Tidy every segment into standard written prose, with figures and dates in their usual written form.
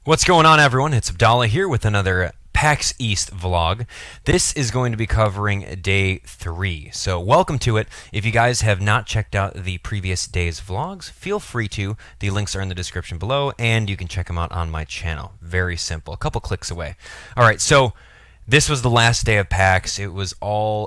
What's going on, everyone? It's Abdallah here with another PAX East vlog. This is going to be covering day 3, so welcome to it. If you guys have not checked out the previous day's vlogs, feel free to. The links are in the description below, and you can check them out on my channel. Very simple, a couple clicks away. All right, so this was the last day of PAX. It was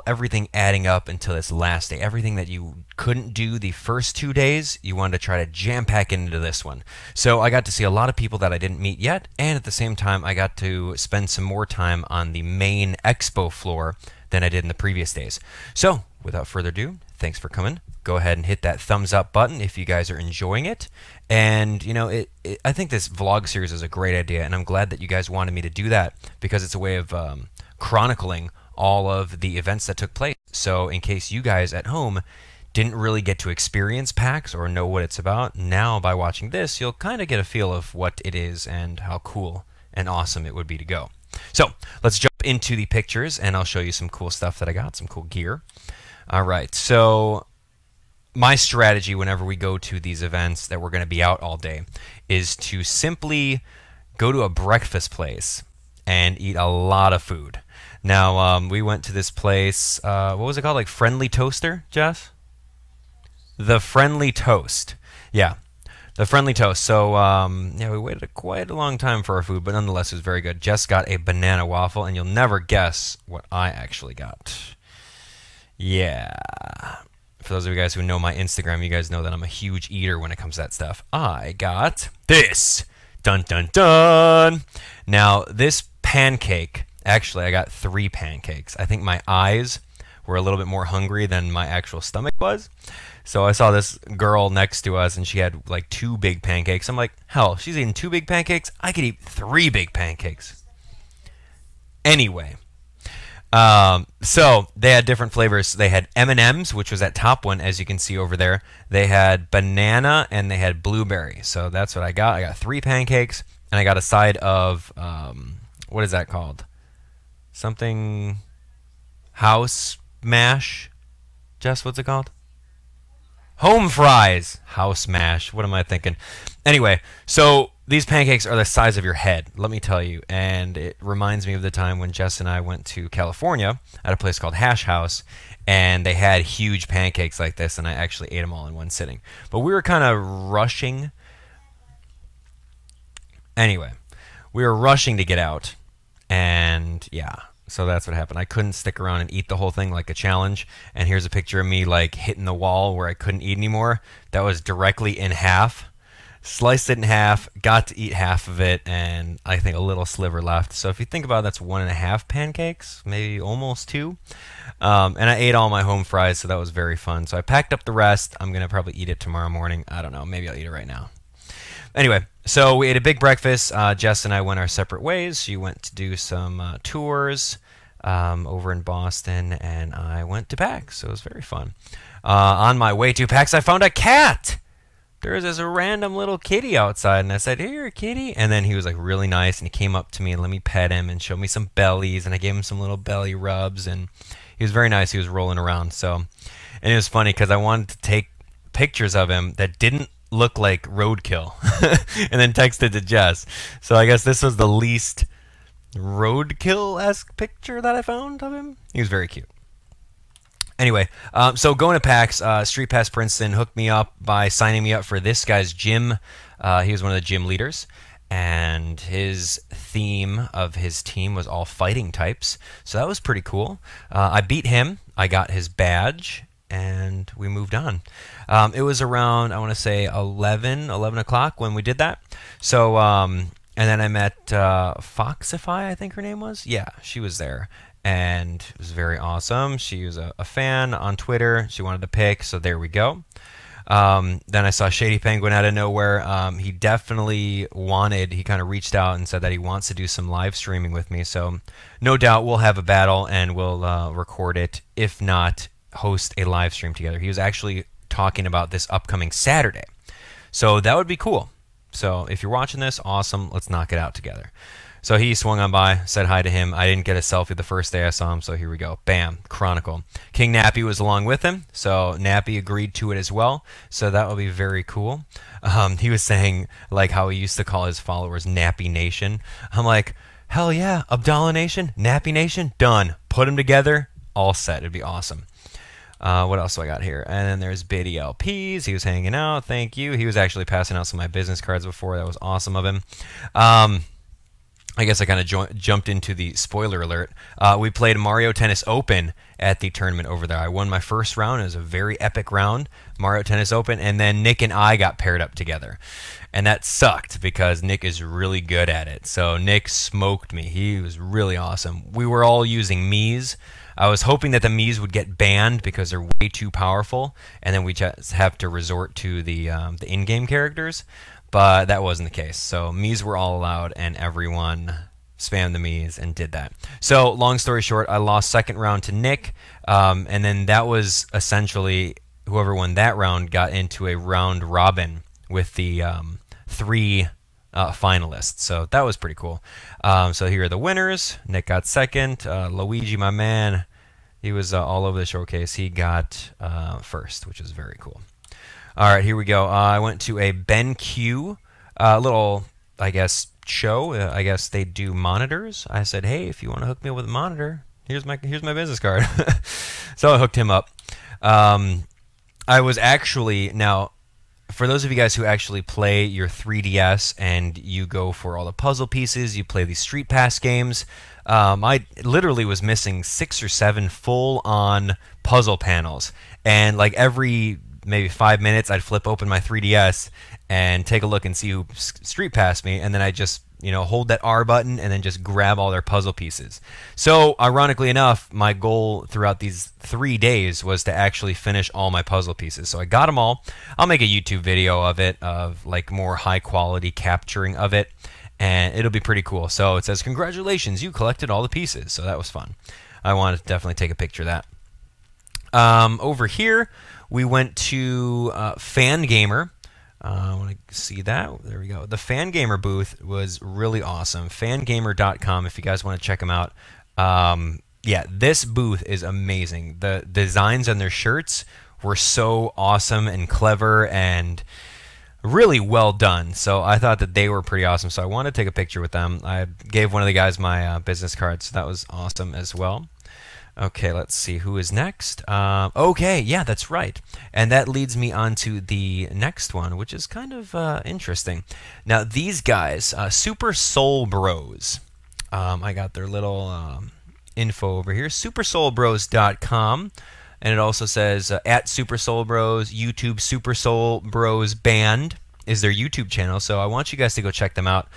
everything adding up until this last day. Everything that you couldn't do the first 2 days, you wanted to try to jam pack into this one. So I got to see a lot of people that I didn't meet yet, and at the same time I got to spend some more time on the main Expo floor than I did in the previous days. So without further ado, thanks for coming. Go ahead and hit that thumbs up button if you guys are enjoying it. And you know, I think this vlog series is a great idea, and I'm glad that you guys wanted me to do that because it's a way of chronicling all of the events that took place. So in case you guys at home didn't really get to experience PAX or know what it's about, now by watching this, you'll kind of get a feel of what it is and how cool and awesome it would be to go. So let's jump into the pictures, and I'll show you some cool stuff that I got, some cool gear. All right, so my strategy whenever we go to these events that we're going to be out all day is to simply go to a breakfast place and eat a lot of food. Now, we went to this place, what was it called, like Friendly Toaster, Jess? The Friendly Toast. Yeah, the Friendly Toast. So, yeah, we waited quite a long time for our food, but nonetheless, it was very good. Jess got a banana waffle, and you'll never guess what I actually got. Yeah. For those of you guys who know my Instagram, you guys know that I'm a huge eater when it comes to that stuff. I got this. Dun, dun, dun. Now, this pancake, actually, I got 3 pancakes. I think my eyes were a little bit more hungry than my actual stomach was. So I saw this girl next to us, and she had like 2 big pancakes. I'm like, hell, she's eating 2 big pancakes? I could eat 3 big pancakes. Anyway. So they had different flavors. They had M&Ms, which was that top one, as you can see over there. They had banana, and they had blueberry. So that's what I got. I got 3 pancakes, and I got a side of, what is that called? Something house mash. Jess, what's it called? Home fries. House mash. What am I thinking? Anyway, so these pancakes are the size of your head, let me tell you. And it reminds me of the time when Jess and I went to California at a place called Hash House, and they had huge pancakes like this, and I actually ate them all in one sitting. But we were kind of rushing. Anyway, we were rushing to get out, and yeah. So that's what happened. I couldn't stick around and eat the whole thing like a challenge. And here's a picture of me like hitting the wall where I couldn't eat anymore. That was directly in half. Sliced it in half, got to eat half of it, and I think a little sliver left. So if you think about it, that's 1.5 pancakes, maybe almost 2. And I ate all my home fries, so that was very fun. So I packed up the rest. I'm going to probably eat it tomorrow morning. I don't know. Maybe I'll eat it right now. Anyway, so we ate a big breakfast. Jess and I went our separate ways. She went to do some tours over in Boston, and I went to PAX, so it was very fun. On my way to PAX, I found a cat. There was this random little kitty outside, and I said, "Here, kitty." And then he was like really nice, and he came up to me and let me pet him and show me some bellies, and I gave him some little belly rubs, and he was very nice. He was rolling around. So, and it was funny because I wanted to take pictures of him that didn't look like roadkill and then texted to Jess. So I guess this was the least roadkill-esque picture that I found of him. He was very cute. Anyway, so going to PAX, Street Pass Princeton hooked me up by signing me up for this guy's gym. He was one of the gym leaders, and his theme of his team was all fighting types. So that was pretty cool. I beat him. I got his badge, and we moved on. It was around, I want to say, 11 o'clock when we did that. So, and then I met Foxify, I think her name was. Yeah, she was there, and it was very awesome. She was a fan on Twitter. She wanted to pick, so there we go. Then I saw Shady Penguin out of nowhere. He definitely he kind of reached out and said that he wants to do some live streaming with me. So no doubt we'll have a battle, and we'll record it. If not, host a live stream together. He was actually talking about this upcoming Saturday, so that would be cool. So if you're watching this, awesome. Let's knock it out together. So he swung on by, said hi to him. I didn't get a selfie the first day I saw him, so here we go. Bam, Chronicle. King Nappy was along with him, so Nappy agreed to it as well. So that will be very cool. He was saying like how he used to call his followers Nappy Nation. I'm like, hell yeah, Abdallah Nation, Nappy Nation, done. Put them together, all set. It'd be awesome. What else do I got here? And then there's Biddy LPs. He was hanging out. Thank you. He was actually passing out some of my business cards before. That was awesome of him. I guess I kind of jumped into the spoiler alert. We played Mario Tennis Open at the tournament over there. I won my first round. It was a very epic round, Mario Tennis Open, and then Nick and I got paired up together. And that sucked because Nick is really good at it. So Nick smoked me. He was really awesome. We were all using Mii's. I was hoping that the Mii's would get banned because they're way too powerful, and then we just have to resort to the in-game characters. But that wasn't the case. So Mii's were all allowed, and everyone spammed the Mii's and did that. So long story short, I lost second round to Nick, and then that was essentially whoever won that round got into a round robin with the 3 finalists. So that was pretty cool. So here are the winners. Nick got second. Luigi, my man, he was all over the showcase. He got first, which is very cool. All right, here we go. I went to a BenQ little, I guess, show. I guess they do monitors. I said, hey, if you want to hook me up with a monitor, here's my business card. So I hooked him up. I was actually, now, for those of you guys who actually play your 3DS and you go for all the puzzle pieces, you play these Street Pass games, I literally was missing 6 or 7 full-on puzzle panels. And like every maybe 5 minutes, I'd flip open my 3DS and take a look and see who Street Passed me, and then I just, you know, hold that R button and then just grab all their puzzle pieces. So, ironically enough, my goal throughout these 3 days was to actually finish all my puzzle pieces. So I got them all. I'll make a YouTube video of it, of like more high quality capturing of it, and it'll be pretty cool. So it says, congratulations, you collected all the pieces. So that was fun. I wanted to definitely take a picture of that. Over here, we went to Fangamer. I want to see that. There we go. The Fangamer booth was really awesome. Fangamer.com, if you guys want to check them out. Yeah, this booth is amazing. The designs on their shirts were so awesome and clever and really well done. So I thought that they were pretty awesome. So I wanted to take a picture with them. I gave one of the guys my business card, so that was awesome as well. Okay, let's see who is next. Okay, yeah, that's right. And that leads me on to the next one, which is kind of interesting. Now, these guys, Super Soul Bros. I got their little info over here. SuperSoulBros.com. And it also says at Super Soul Bros, YouTube Super Soul Bros Band is their YouTube channel. So I want you guys to go check them out.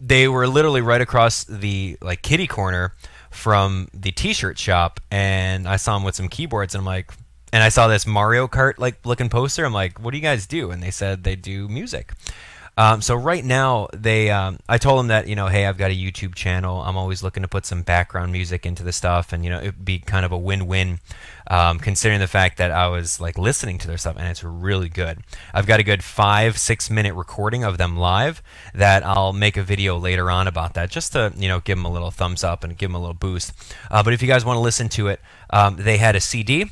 They were literally right across the kitty corner from the t-shirt shop, and I saw them with some keyboards, and I'm like, and I saw this Mario Kart looking poster. I'm like, what do you guys do? And they said they do music. So right now they I told them that, you know, hey, I've got a YouTube channel. I'm always looking to put some background music into the stuff, and you know, it'd be kind of a win-win, considering the fact that I was like listening to their stuff, and it's really good. I've got a good 5-6 minute recording of them live that I'll make a video later on about that, just to, you know, give them a little thumbs up and give them a little boost. But if you guys want to listen to it, they had a CD.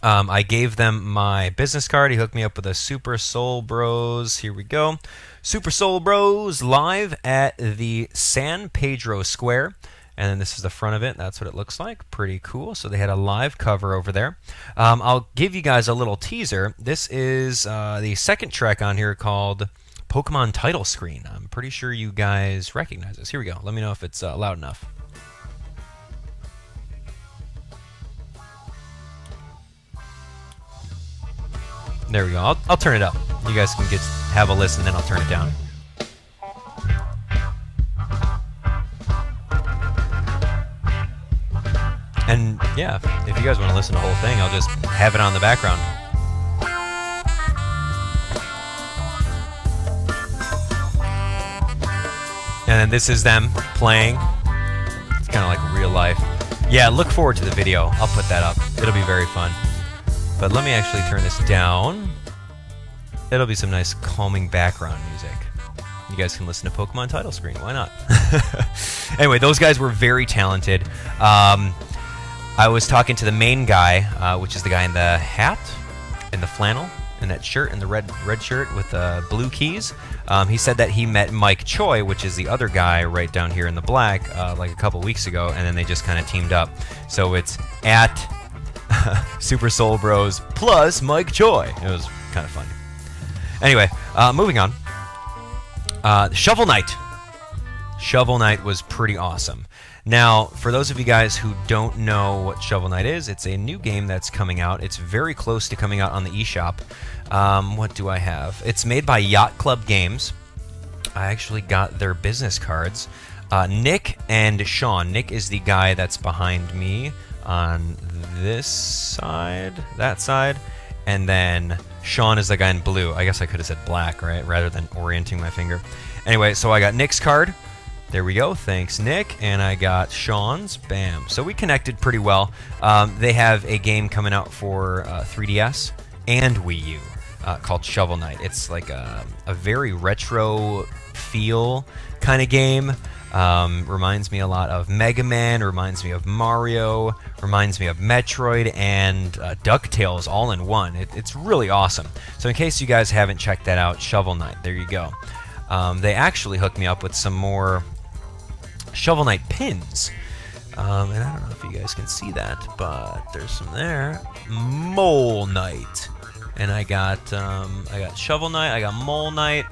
I gave them my business card. He hooked me up with a Super Soul Bros. Here we go. Super Soul Bros live at the San Pedro Square. And then this is the front of it. That's what it looks like. Pretty cool. So they had a live cover over there. I'll give you guys a little teaser. This is the second track on here called Pokemon Title Screen. I'm pretty sure you guys recognize this. Here we go. Let me know if it's loud enough. There we go. I'll turn it up. You guys can have a listen, then I'll turn it down. And yeah, if you guys want to listen to the whole thing, I'll just have it on the background. And then this is them playing. It's kind of like real life. Yeah, look forward to the video. I'll put that up. It'll be very fun. But let me actually turn this down. it'll be some nice calming background music. You guys can listen to Pokemon title screen. Why not? Anyway, those guys were very talented. I was talking to the main guy, which is the guy in the hat, and the flannel, and that shirt, and the red shirt with the blue keys. He said that he met Mike Choi, which is the other guy right down here in the black, like a couple weeks ago, and then they just kind of teamed up. So it's at Super Soul Bros plus Mike Choi. It was kind of funny. Anyway, moving on. Shovel Knight. Shovel Knight was pretty awesome. Now, for those of you guys who don't know what Shovel Knight is, it's a new game that's coming out. It's very close to coming out on the eShop. What do I have? It's made by Yacht Club Games. I actually got their business cards. Nick and Sean. Nick is the guy that's behind me on this side, that side, and then Sean is the guy in blue. I guess I could have said black, right, rather than orienting my finger. Anyway, so I got Nick's card. There we go. Thanks, Nick. And I got Sean's. Bam. So we connected pretty well. They have a game coming out for 3DS and Wii U called Shovel Knight. It's like a very retro feel kind of game. Reminds me a lot of Mega Man, reminds me of Mario, reminds me of Metroid, and DuckTales all in one. It's really awesome. So in case you guys haven't checked that out, Shovel Knight, there you go. They actually hooked me up with some more Shovel Knight pins. And I don't know if you guys can see that, but there's some there. Mole Knight. And I got Shovel Knight, I got Mole Knight,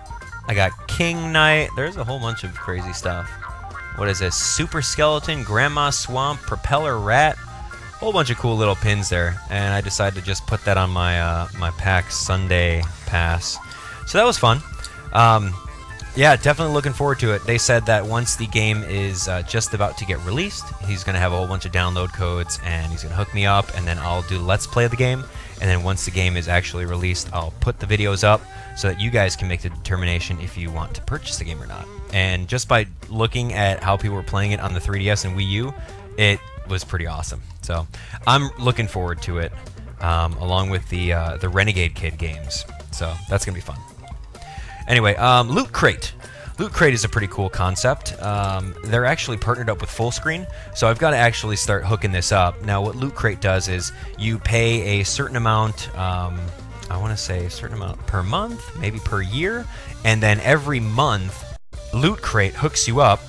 I got King Knight. There's a whole bunch of crazy stuff. What is this? Super Skeleton, Grandma Swamp, Propeller Rat. Whole bunch of cool little pins there. And I decided to just put that on my my PAX Sunday pass. So that was fun. Yeah, definitely looking forward to it. They said that once the game is just about to get released, he's going to have a whole bunch of download codes, and he's going to hook me up, and then I'll do Let's Play of the game. And then once the game is actually released, I'll put the videos up so that you guys can make the determination if you want to purchase the game or not. And just by looking at how people were playing it on the 3DS and Wii U, it was pretty awesome. So I'm looking forward to it, along with the Renegade Kid games. So that's going to be fun. Anyway, Loot Crate. Loot Crate is a pretty cool concept. They're actually partnered up with Fullscreen, so I've got to actually start hooking this up. Now, what Loot Crate does is you pay a certain amount, I want to say a certain amount per month, maybe per year, and then every month, Loot Crate hooks you up,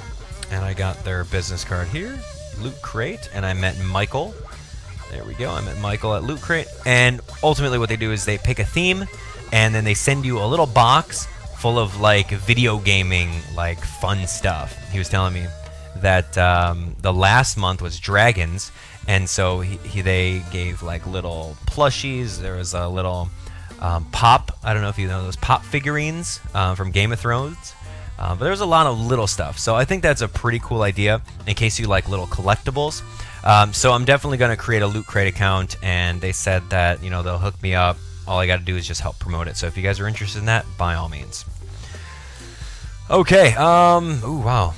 and I got their business card here, Loot Crate, and I met Michael. There we go, I met Michael at Loot Crate, and ultimately what they do is they pick a theme, and then they send you a little box full of like video gaming, like fun stuff. He was telling me that the last month was dragons, and so they gave like little plushies. There was a little pop. I don't know if you know those pop figurines from Game of Thrones, but there was a lot of little stuff. So I think that's a pretty cool idea in case you like little collectibles. So I'm definitely going to create a Loot Crate account, and they said that they'll hook me up. All I got to do is just help promote it. So if you guys are interested in that, by all means. Okay. Ooh, wow.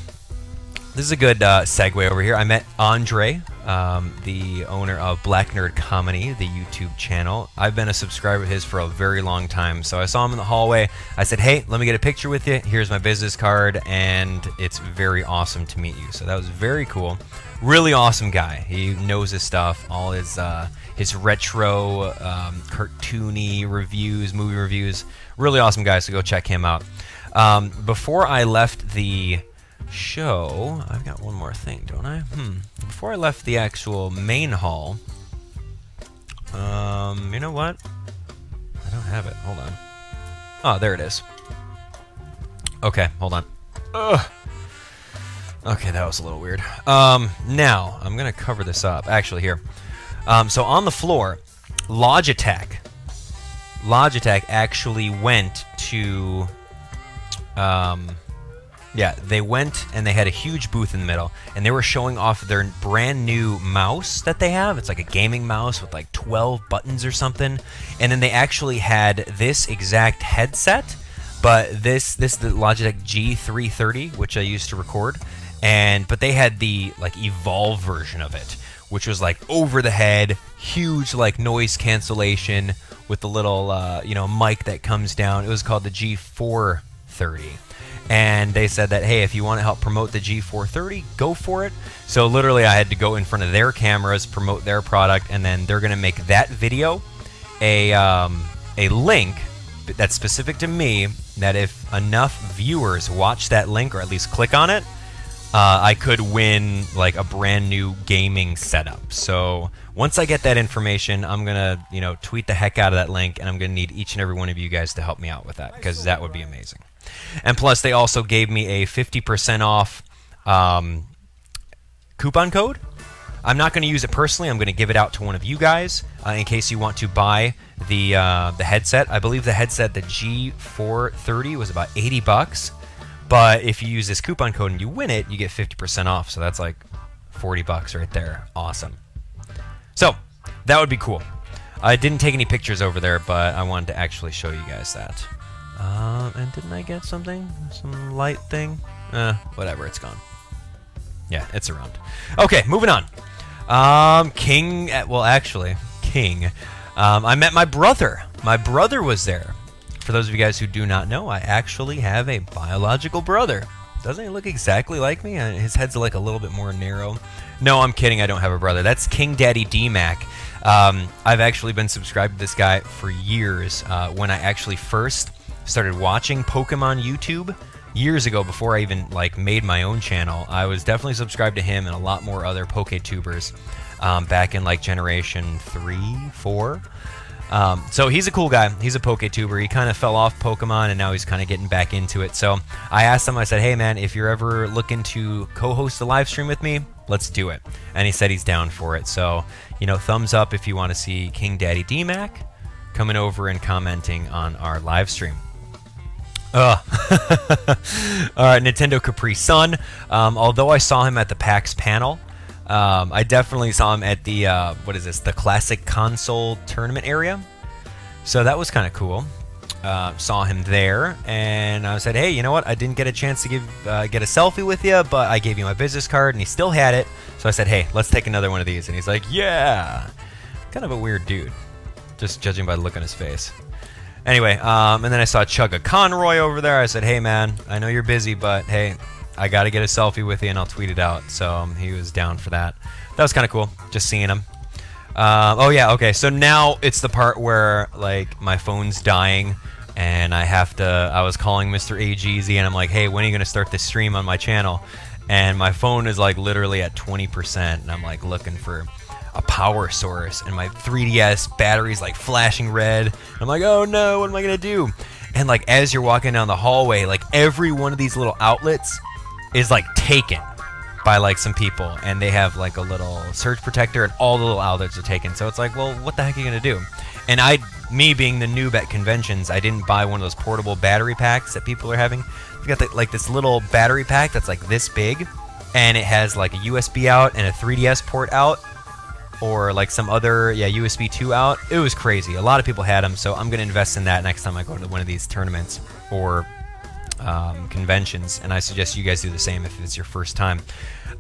This is a good segue over here. I met Andre, the owner of Black Nerd Comedy, the YouTube channel. I've been a subscriber of his for a very long time. So I saw him in the hallway. I said, hey, let me get a picture with you. Here's my business card, and it's very awesome to meet you. So that was very cool. Really awesome guy. He knows his stuff. All his retro, cartoony reviews, movie reviews. Really awesome guy, so go check him out. Before I left the show, I've got one more thing, don't I? Before I left the actual main hall, you know what? I don't have it. Hold on. Oh, there it is. Okay, hold on. Ugh. Okay, that was a little weird. Now, I'm going to cover this up. Actually, here. So on the floor, Logitech actually went to... yeah, they went and they had a huge booth in the middle, and they were showing off their brand new mouse that they have. It's like a gaming mouse with like 12 buttons or something. And then they actually had this exact headset, but this is the Logitech G330, which I used to record. But they had the like Evolve version of it, which was like over the head, huge like noise cancellation with the little you know, mic that comes down. It was called the G430. And they said that, hey, if you want to help promote the G430, go for it. So literally I had to go in front of their cameras, promote their product, and then they're going to make that video a link that's specific to me, that if enough viewers watch that link or at least click on it, I could win like a brand new gaming setup. So once I get that information, I'm going to, you know, tweet the heck out of that link, and I'm going to need each and every one of you guys to help me out with that, because that would be amazing. And plus, they also gave me a 50% off coupon code. I'm not going to use it personally. I'm going to give it out to one of you guys in case you want to buy the headset. I believe the headset, the G430, was about 80 bucks. But if you use this coupon code and you win it, you get 50% off. So that's like 40 bucks right there. Awesome. So that would be cool. I didn't take any pictures over there, but I wanted to actually show you guys that. And didn't I get something? Some light thing? Whatever, it's gone. Yeah, it's around. Okay, moving on. King, well, actually, King. I met my brother. My brother was there. For those of you guys who do not know, I actually have a biological brother. Doesn't he look exactly like me? His head's like a little bit more narrow. No, I'm kidding. I don't have a brother. That's King Daddy D-Mac. I've actually been subscribed to this guy for years. When I actually first started watching Pokemon YouTube years ago, before I even like made my own channel, I was definitely subscribed to him and a lot more other PokeTubers back in like generation 3, 4. So he's a cool guy. He's a PokeTuber. He kind of fell off Pokemon and now he's kind of getting back into it. So I asked him, I said, hey man, if you're ever looking to co-host a live stream with me, let's do it. And he said he's down for it. So, you know, thumbs up if you want to see King Daddy D-Mac coming over and commenting on our live stream. All right, Nintendo Capri Sun. Although I saw him at the PAX panel, I definitely saw him at the what is this? The Classic Console Tournament area. So that was kind of cool. Saw him there, and I said, "Hey, you know what? I didn't get a chance to get a selfie with you, but I gave you my business card, and he still had it. So I said, "Hey, let's take another one of these." And he's like, "Yeah." Kind of a weird dude, just judging by the look on his face. Anyway, and then I saw Chugga Conroy over there. I said, hey, man, I know you're busy, but, hey, I got to get a selfie with you, and I'll tweet it out. So he was down for that. That was kind of cool, just seeing him. Oh, yeah, okay. So now it's the part where, like, my phone's dying, and I was calling Mr. AGZ, and I'm like, hey, when are you going to start this stream on my channel? And my phone is, like, literally at 20%, and I'm, like, looking for a power source, and my 3DS battery's like flashing red. I'm like, oh no, what am I gonna do? And like as you're walking down the hallway, like every one of these little outlets is like taken by like some people, and they have like a little surge protector, and all the little outlets are taken. So it's like, well, what the heck are you gonna do? And me being the noob at conventions, I didn't buy one of those portable battery packs that people are having. You got like this little battery pack that's like this big, and it has like a USB out and a 3DS port out, or like some other, USB 2 out. It was crazy. A lot of people had them, so I'm going to invest in that next time I go to one of these tournaments or conventions, and I suggest you guys do the same if it's your first time.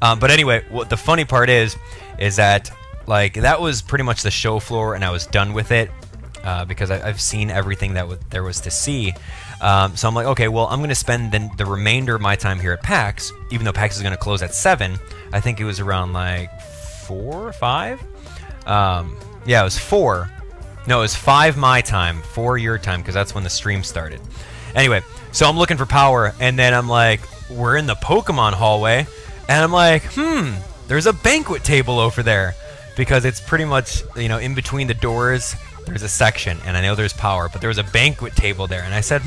But anyway, what the funny part is that like that was pretty much the show floor, and I was done with it because I've seen everything that there was to see. So I'm like, okay, well, I'm going to spend the remainder of my time here at PAX, even though PAX is going to close at 7. I think it was around like 4 or 5? Yeah, it was 4. No, it was 5 my time, 4 your time, because that's when the stream started. Anyway, so I'm looking for power, and then I'm like, we're in the Pokemon hallway, and I'm like, there's a banquet table over there, because it's pretty much, you know, in between the doors, there's a section, and I know there's power, but there was a banquet table there, and I said,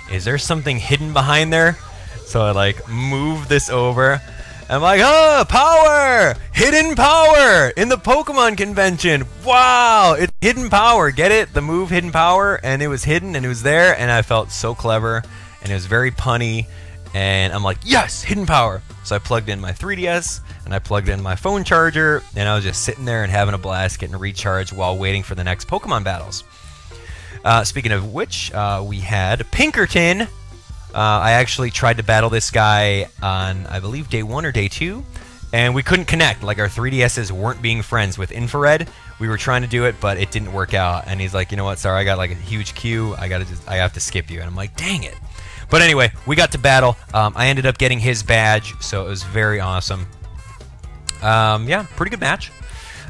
is there something hidden behind there? So I like move this over. I'm like, oh, power! Hidden power in the Pokemon convention. Wow, it's hidden power. Get it? The move hidden power, and it was hidden, and it was there, and I felt so clever, and it was very punny, and I'm like, yes, hidden power. So I plugged in my 3DS, and I plugged in my phone charger, and I was just sitting there and having a blast, getting recharged while waiting for the next Pokemon battles. Speaking of which, we had Pinkerton. I actually tried to battle this guy on, I believe, day 1 or day 2, and we couldn't connect. Like, our 3DSs weren't being friends with infrared. We were trying to do it, but it didn't work out. And he's like, you know what, sorry, I got like a huge queue. I have to skip you. And I'm like, dang it. But anyway, we got to battle. I ended up getting his badge, so it was very awesome. Yeah, pretty good match.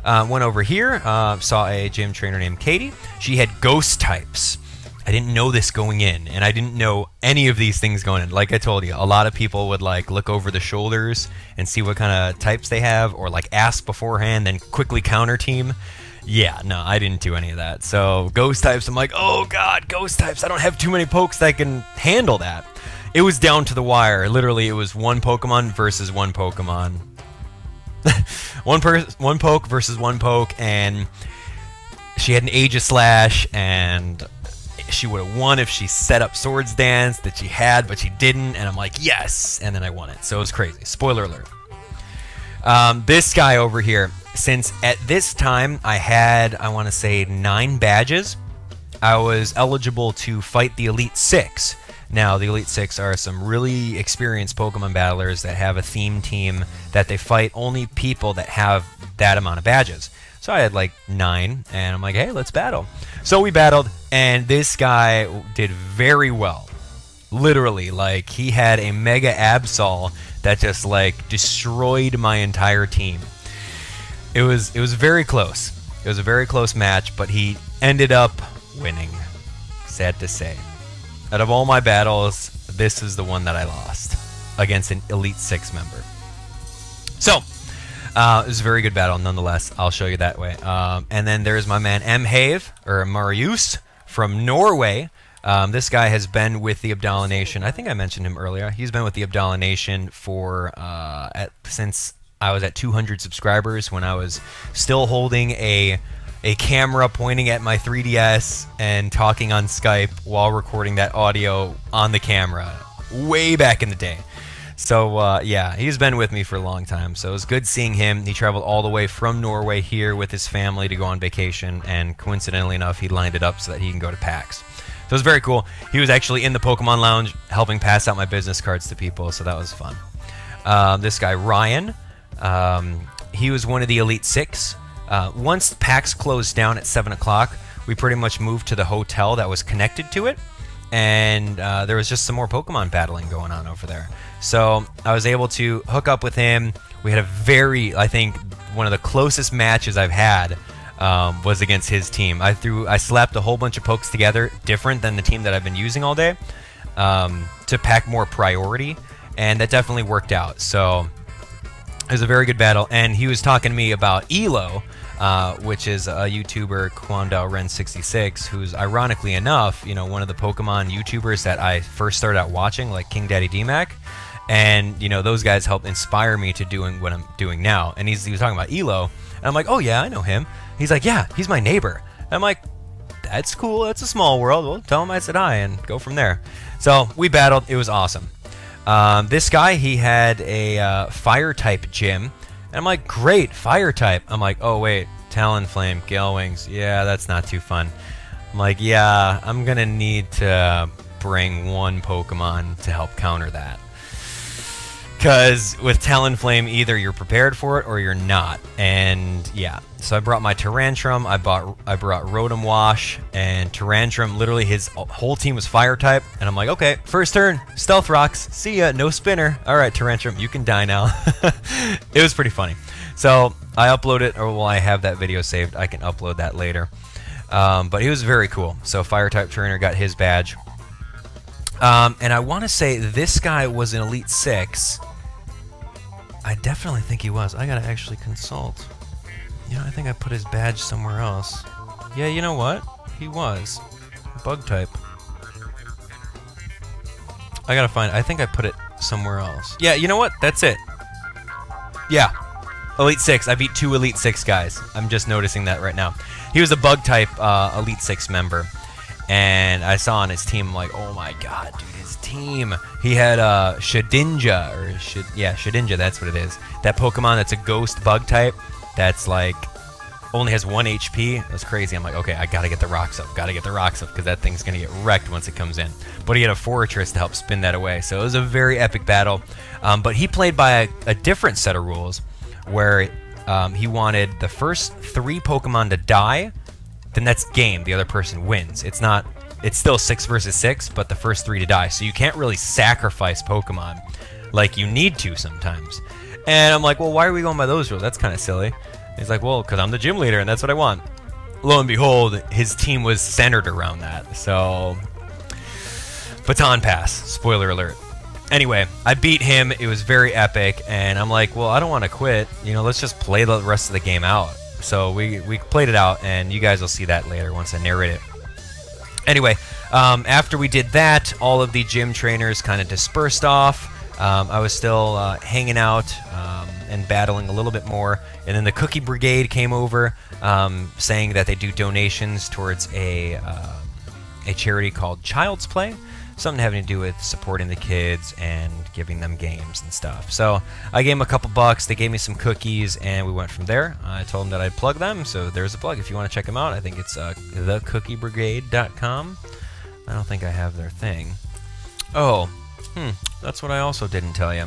Went over here, saw a gym trainer named Katie. She had ghost types. I didn't know this going in, and I didn't know any of these things going in. Like I told you, a lot of people would like look over the shoulders and see what kind of types they have, or like ask beforehand, then quickly counter team. Yeah, no, I didn't do any of that. So ghost types, I'm like, oh god, ghost types. I don't have too many pokes that can handle that. It was down to the wire. Literally, it was one Pokemon versus one Pokemon. one poke versus one poke, and she had an Aegislash, and she would have won if she set up Swords Dance that she had, but she didn't, and I'm like, yes, and then I won it. So it was crazy. Spoiler alert. This guy over here, since at this time I had, I want to say, 9 badges, I was eligible to fight the Elite 6. Now, the Elite 6 are some really experienced Pokemon battlers that have a theme team that they fight only people that have that amount of badges. So I had like 9, and I'm like, hey, let's battle. So we battled, and this guy did very well. Literally, like, he had a Mega Absol that just like destroyed my entire team. It was very close. It was a very close match, but he ended up winning. Sad to say. Out of all my battles, this is the one that I lost against an Elite 6 member. So, it was a very good battle nonetheless. I'll show you that way. And then there's my man Have, or Marius, from Norway. This guy has been with the AbdallahNATION. I think I mentioned him earlier. He's been with the AbdallahNATION for since I was at 200 subscribers, when I was still holding a camera pointing at my 3DS and talking on Skype while recording that audio on the camera way back in the day. So yeah, he's been with me for a long time, so it was good seeing him. He traveled all the way from Norway here with his family to go on vacation, and coincidentally enough, he lined it up so that he can go to PAX. So it was very cool. He was actually in the Pokemon Lounge helping pass out my business cards to people, so that was fun. This guy, Ryan, he was one of the Elite 6. Once PAX closed down at 7 o'clock, we pretty much moved to the hotel that was connected to it, and there was just some more Pokemon battling going on over there. So I was able to hook up with him. We had a very, I think, one of the closest matches I've had was against his team. I slapped a whole bunch of pokes together, different than the team that I've been using all day, to pack more priority, and that definitely worked out. So it was a very good battle, and he was talking to me about Elo, which is a YouTuber, QuandalRen66, who's, ironically enough, you know, one of the Pokemon YouTubers that I first started out watching, like King Daddy DMAC. And, you know, those guys helped inspire me to doing what I'm doing now. And he was talking about Elo, and I'm like, oh yeah, I know him. He's like, yeah, he's my neighbor. And I'm like, that's cool, that's a small world. Well, tell him I said hi and go from there. So we battled, it was awesome. This guy, he had a fire type gym, and I'm like, great, fire type. I'm like, oh wait, Talonflame, Gale Wings, yeah, that's not too fun. I'm like, yeah, I'm gonna need to bring one Pokemon to help counter that. Because with Talonflame, either you're prepared for it or you're not. And yeah, so I brought my Tyrantrum, I brought Rotom Wash, and Tyrantrum, literally his whole team was fire type. And I'm like, okay, first turn, Stealth Rocks, see ya, no spinner. All right, Tyrantrum, you can die now. It was pretty funny. So I uploaded, or well, I have that video saved. I can upload that later. But he was very cool. So fire type trainer got his badge. And I want to say this guy was an Elite 6. I definitely think he was. I gotta actually consult. You know, I think I put his badge somewhere else. Yeah, you know what? He was. Bug type. I gotta find, I think I put it somewhere else. Yeah, you know what? That's it. Yeah. Elite 6. I beat 2 Elite 6 guys. I'm just noticing that right now. He was a bug type Elite 6 member. And I saw on his team, I'm like, oh my god, dude, his team. He had Shedinja, or Shedinja, that's what it is. That Pokemon that's a ghost bug type, that's like, only has 1 HP. That's crazy. I'm like, okay, I gotta get the rocks up, because that thing's gonna get wrecked once it comes in. But he had a Fortress to help spin that away, so it was a very epic battle. But he played by a different set of rules. where he wanted the first 3 Pokemon to die, then that's game. The other person wins. It's still 6 versus 6, but the first 3 to die. So you can't really sacrifice Pokemon like you need to sometimes. And I'm like, well, why are we going by those rules? That's kind of silly. He's like, well, because I'm the gym leader and that's what I want. Lo and behold, his team was centered around that. So, baton pass. Spoiler alert. Anyway, I beat him. It was very epic. And I'm like, well, I don't want to quit. You know, let's just play the rest of the game out. So we played it out, and you guys will see that later once I narrate it. Anyway, after we did that, all of the gym trainers kind of dispersed off. I was still hanging out and battling a little bit more. And then the Cookie Brigade came over saying that they do donations towards a charity called Child's Play. Something having to do with supporting the kids and giving them games and stuff. So I gave them a couple bucks. They gave me some cookies, and we went from there. I told them that I'd plug them, so there's a plug if you want to check them out. I think it's thecookiebrigade.com. I don't think I have their thing. Oh, that's what I also didn't tell you.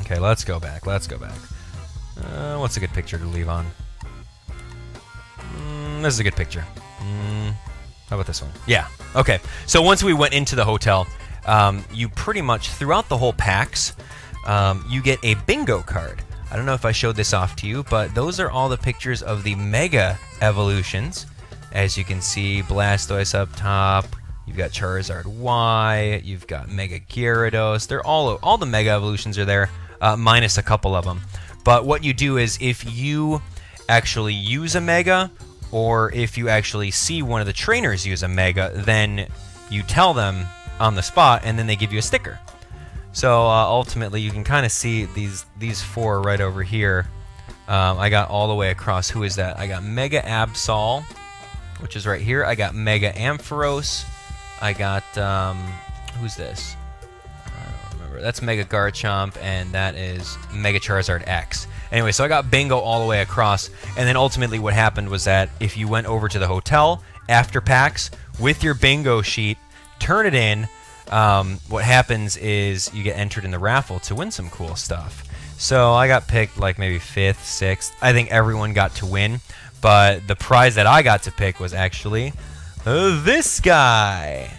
Okay, let's go back. Let's go back. What's a good picture to leave on? This is a good picture. How about this one? Yeah. Okay. So once we went into the hotel, you pretty much, throughout the whole PAX, you get a bingo card. I don't know if I showed this off to you, but those are all the pictures of the Mega Evolutions. As you can see, Blastoise up top. You've got Charizard Y. You've got Mega Gyarados. They're all the Mega Evolutions are there, minus a couple of them. But what you do is, if you actually use a Mega, or if you actually see one of the trainers use a Mega, then you tell them on the spot, and then they give you a sticker. So ultimately, you can kind of see these 4 right over here. I got all the way across. Who is that? I got Mega Absol, which is right here. I got Mega Ampharos. I got, who's this? I don't remember. That's Mega Garchomp, and that is Mega Charizard X. Anyway, so I got bingo all the way across, and then ultimately what happened was that if you went over to the hotel after PAX with your bingo sheet, turn it in, what happens is you get entered in the raffle to win some cool stuff. So I got picked like maybe 5th, 6th. I think everyone got to win, but the prize that I got to pick was actually this guy.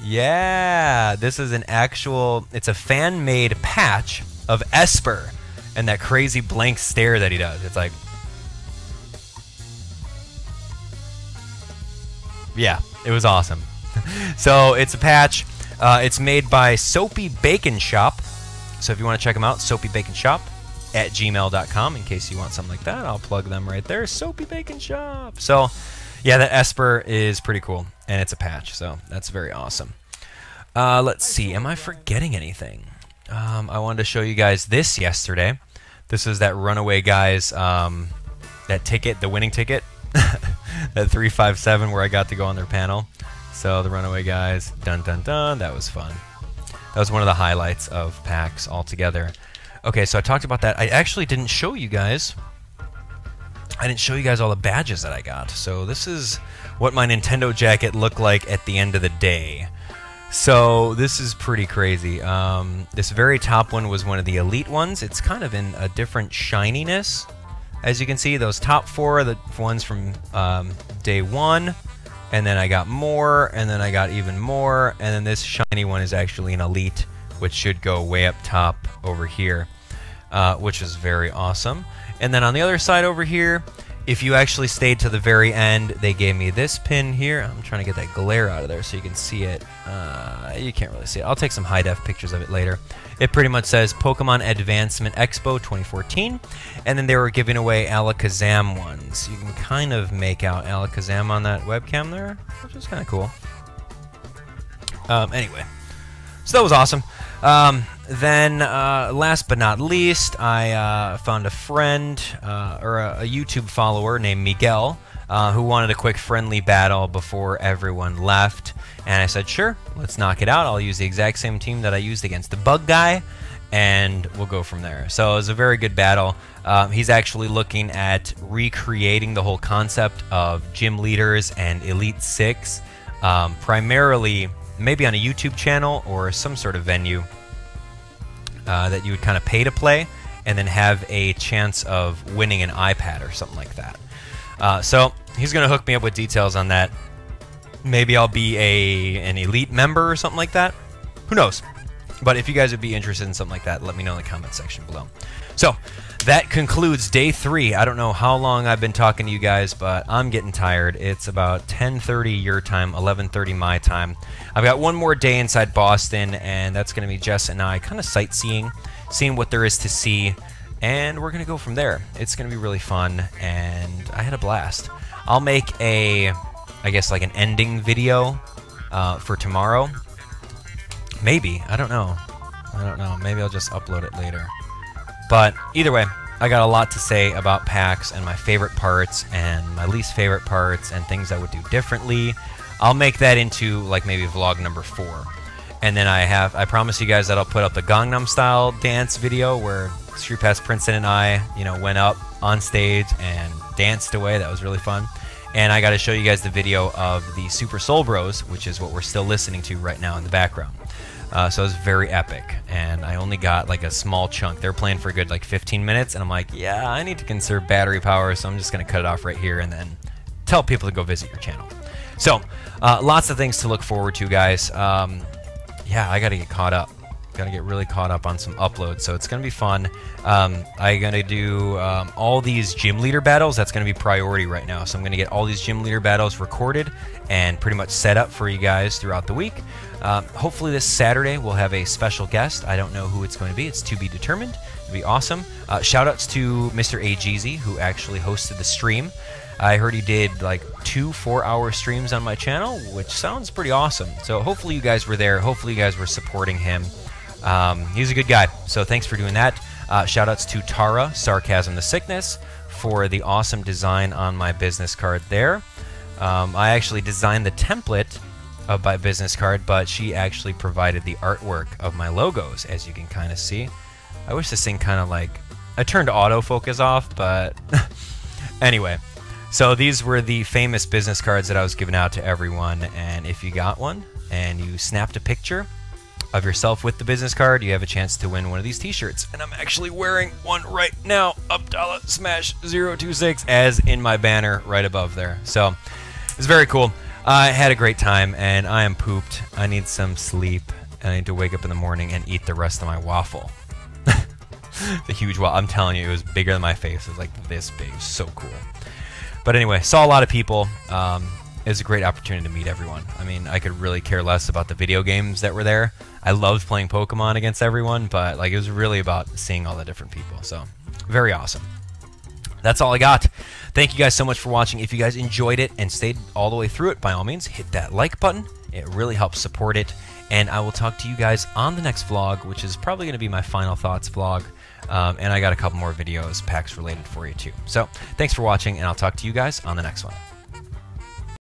Yeah, this is an actual, it's a fan-made patch of Esper. And that crazy blank stare that he does. It's like... yeah, it was awesome. So, it's a patch. It's made by Soapy Bacon Shop. So, if you want to check them out, soapybaconshop@gmail.com. In case you want something like that, I'll plug them right there. Soapy Bacon Shop. So, yeah, that Esper is pretty cool. And it's a patch. So, that's very awesome. Let's see. Am I forgetting anything? I wanted to show you guys this yesterday. This is that Runaway Guys, that ticket, the winning ticket, that 357 where I got to go on their panel. So the Runaway Guys, dun dun dun, that was fun. That was one of the highlights of PAX altogether. Okay, so I talked about that. I actually didn't show you guys. I didn't show you guys all the badges that I got. So this is what my Nintendo jacket looked like at the end of the day. So this is pretty crazy. This very top one was one of the elite ones. It's kind of in a different shininess. As you can see, those top 4 are the ones from day 1. And then I got more, and then I got even more. And then this shiny one is actually an elite, which should go way up top over here, which is very awesome. And then on the other side over here, if you actually stayed to the very end, they gave me this pin here. I'm trying to get that glare out of there so you can see it. You can't really see it. I'll take some high-def pictures of it later. It pretty much says Pokemon Advancement Expo 2014. And then they were giving away Alakazam ones. You can kind of make out Alakazam on that webcam there, which is kind of cool. Anyway, so that was awesome. Then, last but not least, I found a friend, or a YouTube follower named Miguel, who wanted a quick friendly battle before everyone left. And I said, sure, let's knock it out. I'll use the exact same team that I used against the bug guy, and we'll go from there. So it was a very good battle. He's actually looking at recreating the whole concept of gym leaders and Elite Six, primarily maybe on a YouTube channel or some sort of venue that you would kind of pay to play, and then have a chance of winning an iPad or something like that. So he's going to hook me up with details on that. Maybe I'll be an elite member or something like that. Who knows? But if you guys would be interested in something like that, let me know in the comment section below. So that concludes day 3. I don't know how long I've been talking to you guys, but I'm getting tired. It's about 10:30 your time, 11:30 my time. I've got one more day inside Boston, and that's going to be Jess and I kind of sightseeing, seeing what there is to see, and we're going to go from there. It's going to be really fun, and I had a blast. I'll make I guess like an ending video for tomorrow. Maybe. I don't know. Maybe I'll just upload it later. But either way, I got a lot to say about PAX and my favorite parts and my least favorite parts and things I would do differently. I'll make that into like maybe vlog number 4. And then I promise you guys that I'll put up the Gangnam Style dance video where Street Pass Princeton and I, went up on stage and danced away. That was really fun. And I got to show you guys the video of the Super Soul Bros, which is what we're still listening to right now in the background. So it was very epic, and I only got like a small chunk. They're playing for a good like 15 minutes, and I'm like, yeah, I need to conserve battery power, so I'm just going to cut it off right here and then tell people to go visit your channel. So lots of things to look forward to, guys. Yeah, I got to get caught up. Got to get really caught up on some uploads, so it's going to be fun. I'm going to do all these gym leader battles. That's going to be priority right now, so I'm going to get all these gym leader battles recorded and pretty much set up for you guys throughout the week. Hopefully this Saturday we'll have a special guest. I don't know who it's going to be. It's to be determined. It'll be awesome. Shout-outs to Mr. AGZ, who actually hosted the stream. I heard he did like 2 4-hour streams on my channel, which sounds pretty awesome. So hopefully you guys were there. Hopefully you guys were supporting him. He's a good guy, so thanks for doing that. Shout-outs to Tara, Sarcasm the Sickness, for the awesome design on my business card there. I actually designed the template of my business card, but she actually provided the artwork of my logos, as you can kind of see. I wish this thing kind of like... I turned autofocus off, but... Anyway, so these were the famous business cards that I was giving out to everyone, and if you got one and you snapped a picture of yourself with the business card, you have a chance to win one of these t-shirts. And I'm actually wearing one right now, AbdallahSmash026, as in my banner right above there. So it's very cool. I had a great time, and I am pooped. I need some sleep, and I need to wake up in the morning and eat the rest of my waffle. The huge waffle. I'm telling you, it was bigger than my face. It was like this big. It was so cool. But anyway, saw a lot of people. It was a great opportunity to meet everyone. I mean, I could really care less about the video games that were there. I loved playing Pokemon against everyone, but like it was really about seeing all the different people. So, very awesome. That's all I got. Thank you guys so much for watching. If you guys enjoyed it and stayed all the way through it, by all means, hit that like button. It really helps support it. And I will talk to you guys on the next vlog, which is probably going to be my final thoughts vlog. And I got a couple more videos, PAX related for you too. So, thanks for watching, and I'll talk to you guys on the next one.